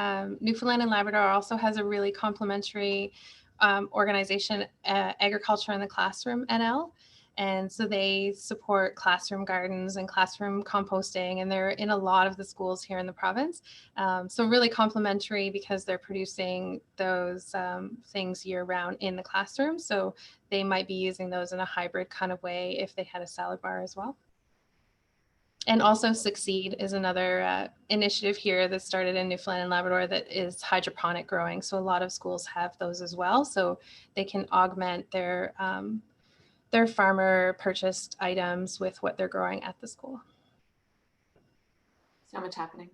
Newfoundland and Labrador also has a really complementary organization, Agriculture in the Classroom NL. And so they support classroom gardens and classroom composting, and they're in a lot of the schools here in the province. So really complementary because they're producing those things year round in the classroom. So they might be using those in a hybrid kind of way if they had a salad bar as well. And also Succeed is another initiative here that started in Newfoundland and Labrador that is hydroponic growing. So a lot of schools have those as well. So they can augment their farmer purchased items with what they're growing at the school. So much happening.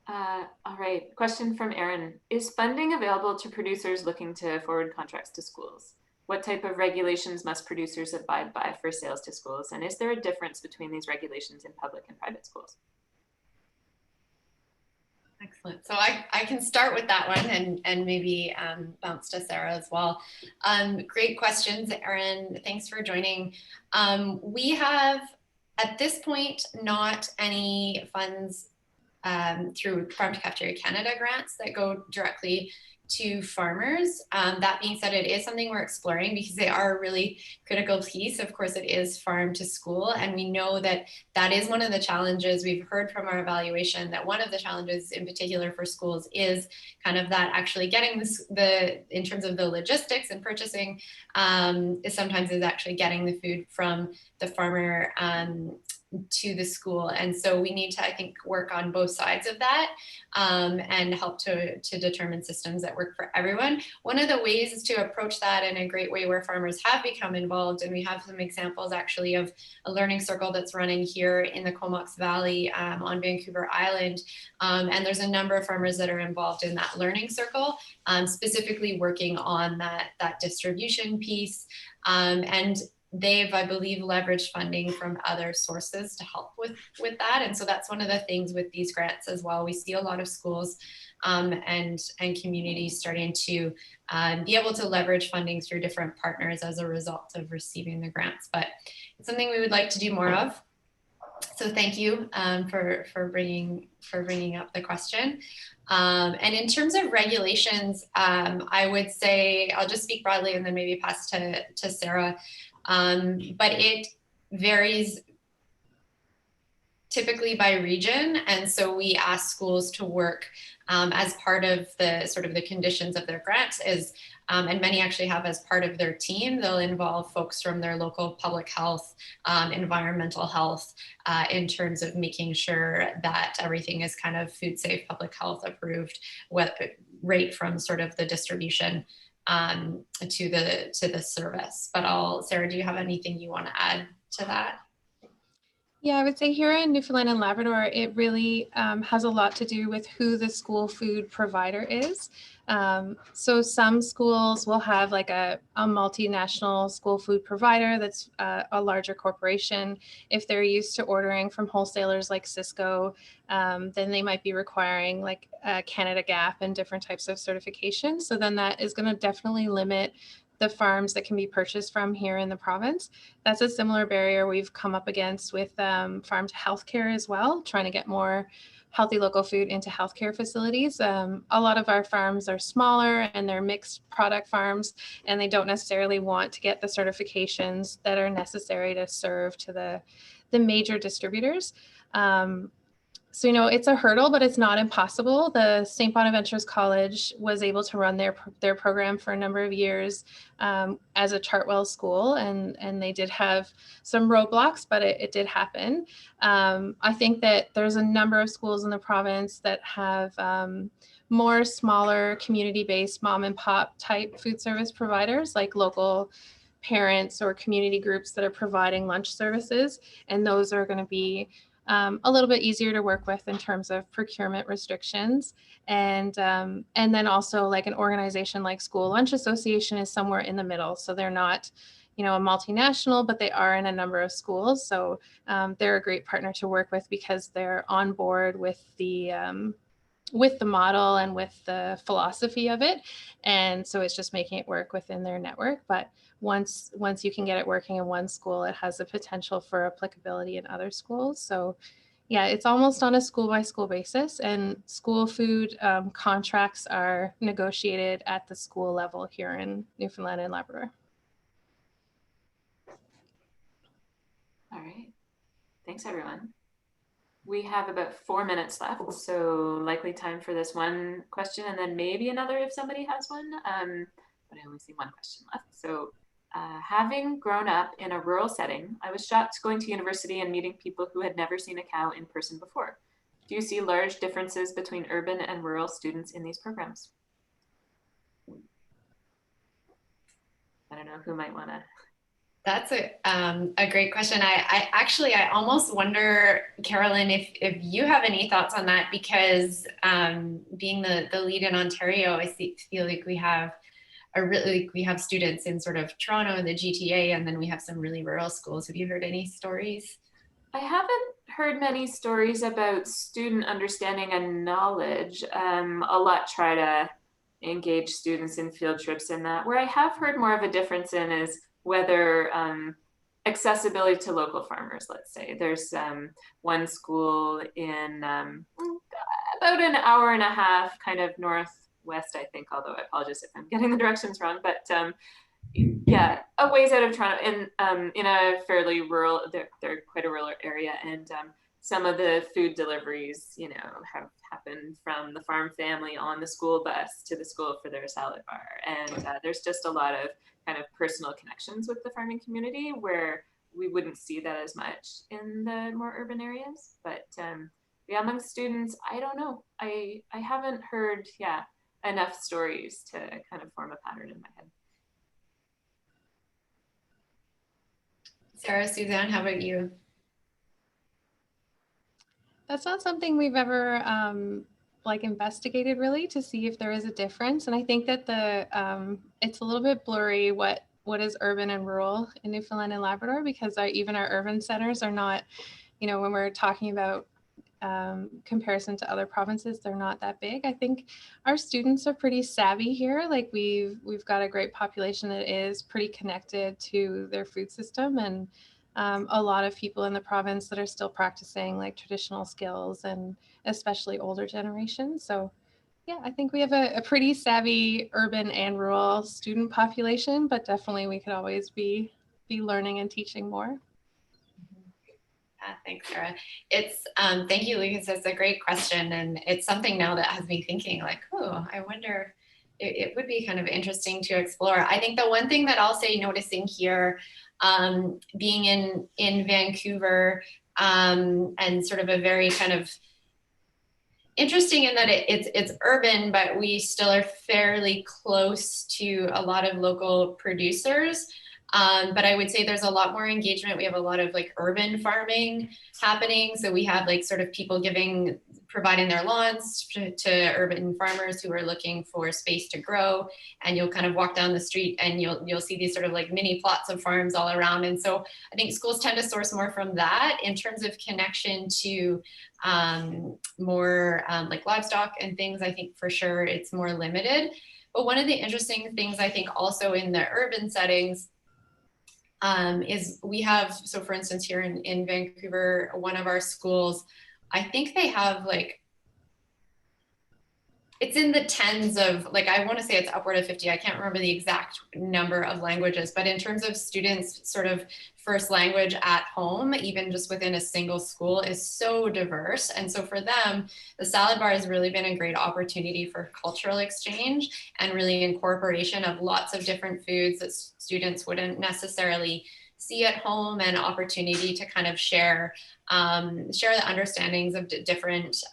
All right, question from Erin. Is funding available to producers looking to forward contracts to schools? What type of regulations must producers abide by for sales to schools? And is there a difference between these regulations in public and private schools? Excellent. So I can start with that one and maybe bounce to Sarah as well. Great questions, Erin. Thanks for joining. We have, at this point, not any funds through Farm to Cafeteria Canada grants that go directly to farmers. That being said, it is something we're exploring because they are a really critical piece. Of course, it is farm to school. And we know that that is one of the challenges. We've heard from our evaluation that one of the challenges in particular for schools is kind of that actually getting in terms of the logistics and purchasing is actually getting the food from the farmer to the school. And so we need to, I think, work on both sides of that and help to determine systems that work for everyone. One of the ways is to approach that in a great way where farmers have become involved. And we have some examples actually of a learning circle that's running here in the Comox Valley on Vancouver Island. And there's a number of farmers that are involved in that learning circle, specifically working on that distribution piece. And they've, I believe, leveraged funding from other sources to help with that. And so that's one of the things with these grants as well. We see a lot of schools and communities starting to be able to leverage funding through different partners as a result of receiving the grants. But it's something we would like to do more of. So thank you for bringing up the question. And in terms of regulations, I would say, I'll just speak broadly and then maybe pass to Sarah. But it varies typically by region. And so we ask schools to work as part of the sort of the conditions of their grants is, and many actually have as part of their team, they'll involve folks from their local public health, environmental health, in terms of making sure that everything is kind of food safe, public health approved, right from sort of the distribution to the service. But Sarah, do you have anything you want to add to that? Yeah, I would say here in Newfoundland and Labrador, it really has a lot to do with who the school food provider is. So some schools will have like a multinational school food provider that's a larger corporation. If they're used to ordering from wholesalers like Cisco, then they might be requiring like Canada GAP and different types of certification. So then that is going to definitely limit the farms that can be purchased from here in the province. That's a similar barrier we've come up against with farm to healthcare as well, trying to get more healthy local food into healthcare facilities. A lot of our farms are smaller and they're mixed product farms, and they don't necessarily want to get the certifications that are necessary to serve to the major distributors. So, it's a hurdle, but it's not impossible. The St. Bonaventure's College was able to run their program for a number of years as a Chartwell school, and they did have some roadblocks, but it did happen. I think that there's a number of schools in the province that have more smaller community-based mom and pop type food service providers, like local parents or community groups that are providing lunch services, and those are going to be a little bit easier to work with in terms of procurement restrictions. And then also like an organization like School Lunch Association is somewhere in the middle. So they're not, a multinational, but they are in a number of schools. So they're a great partner to work with because they're on board with the model and with the philosophy of it. And so it's just making it work within their network. But once you can get it working in one school, it has the potential for applicability in other schools. So yeah, it's almost on a school by school basis, and school food contracts are negotiated at the school level here in Newfoundland and Labrador. All right. Thanks, everyone. We have about 4 minutes left, so likely time for this one question and then maybe another if somebody has one. But I only see one question left. So having grown up in a rural setting, I was shocked going to university and meeting people who had never seen a cow in person before. Do you see large differences between urban and rural students in these programs? I don't know who might want to. That's a great question. I almost wonder, Carolyn, if you have any thoughts on that, because being the lead in Ontario, I feel like we have students in sort of Toronto and the GTA, and then we have some really rural schools. Have you heard any stories? I haven't heard many stories about student understanding and knowledge. A lot try to engage students in field trips in that. Where I have heard more of a difference in is whether accessibility to local farmers, let's say. There's one school in about an hour and a half kind of northwest, I think, although I apologize if I'm getting the directions wrong, but yeah, a ways out of Toronto, and in a fairly rural, they're quite a rural area, and some of the food deliveries, you know, have happened from the farm family on the school bus to the school for their salad bar, and there's just a lot of kind of personal connections with the farming community where we wouldn't see that as much in the more urban areas. But yeah, among students, I don't know. I haven't heard, yeah, enough stories to kind of form a pattern in my head. Sarah, Suzanne, how about you? That's not something we've ever like investigated really to see if there is a difference. And I think that it's a little bit blurry what is urban and rural in Newfoundland and Labrador, because even our urban centers are not, you know, when we're talking about comparison to other provinces, they're not that big. I think our students are pretty savvy here. Like we've got a great population that is pretty connected to their food system, and a lot of people in the province that are still practicing like traditional skills, and especially older generations. So yeah, I think we have a pretty savvy urban and rural student population, but definitely we could always be learning and teaching more. Thanks, Sarah. It's thank you, Lucas. That's a great question, and it's something now that has me thinking like, oh, I wonder. It would be kind of interesting to explore. I think the one thing that I'll say, noticing here, being in Vancouver, and sort of a very kind of interesting in that it's urban, but we still are fairly close to a lot of local producers. But I would say there's a lot more engagement. We have a lot of like urban farming happening. So we have like sort of people providing their lawns to urban farmers who are looking for space to grow. And you'll kind of walk down the street and you'll see these sort of like mini plots of farms all around. And so I think schools tend to source more from that. In terms of connection to more like livestock and things, I think for sure it's more limited. But one of the interesting things I think also in the urban settings is we have, so for instance, here in Vancouver, one of our schools, I think they have like, it's in the tens of, like, I want to say it's upward of 50. I can't remember the exact number of languages, but in terms of students sort of first language at home, even just within a single school, is so diverse. And so for them, the salad bar has really been a great opportunity for cultural exchange and really incorporation of lots of different foods that students wouldn't necessarily see at home, and opportunity to kind of share the understandings of different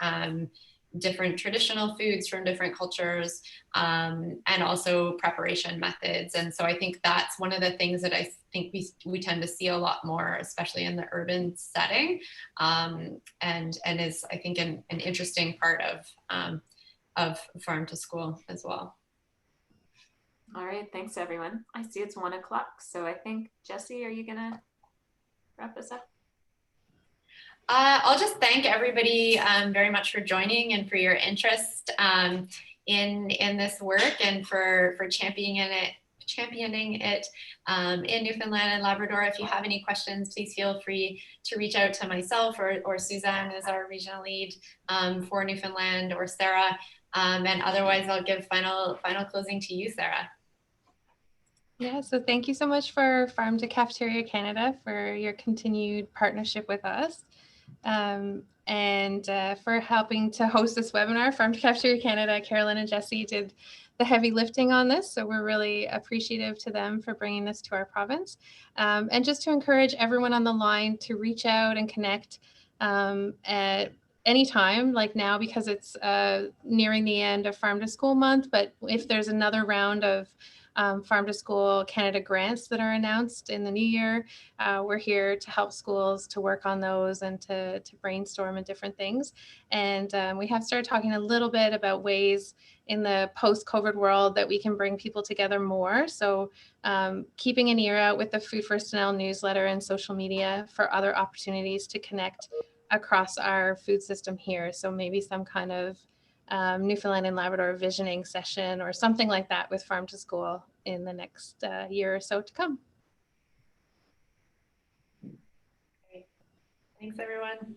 traditional foods from different cultures, and also preparation methods. And so I think that's one of the things that I think we tend to see a lot more, especially in the urban setting, and is, I think, an interesting part of farm to school as well. All right, thanks everyone. I see it's 1 o'clock, so I think, Jessie, are you gonna wrap this up? I'll just thank everybody very much for joining and for your interest in this work, and for championing it in Newfoundland and Labrador. If you have any questions, please feel free to reach out to myself or Suzanne as our regional lead for Newfoundland, or Sarah. And otherwise, I'll give final closing to you, Sarah. Yeah, so thank you so much for Farm to Cafeteria Canada for your continued partnership with us, and for helping to host this webinar. Farm to Cafeteria Canada, Carolyn and Jesse did the heavy lifting on this, so we're really appreciative to them for bringing this to our province. And just to encourage everyone on the line to reach out and connect at any time, like now, because it's nearing the end of Farm to School month, but if there's another round of Farm to School Canada grants that are announced in the new year. We're here to help schools to work on those and to brainstorm and different things. And we have started talking a little bit about ways in the post-COVID world that we can bring people together more. So keeping an ear out with the Food First NL newsletter and social media for other opportunities to connect across our food system here. So maybe some kind of Newfoundland and Labrador visioning session or something like that with Farm to School in the next year or so to come. Great. Thanks, everyone.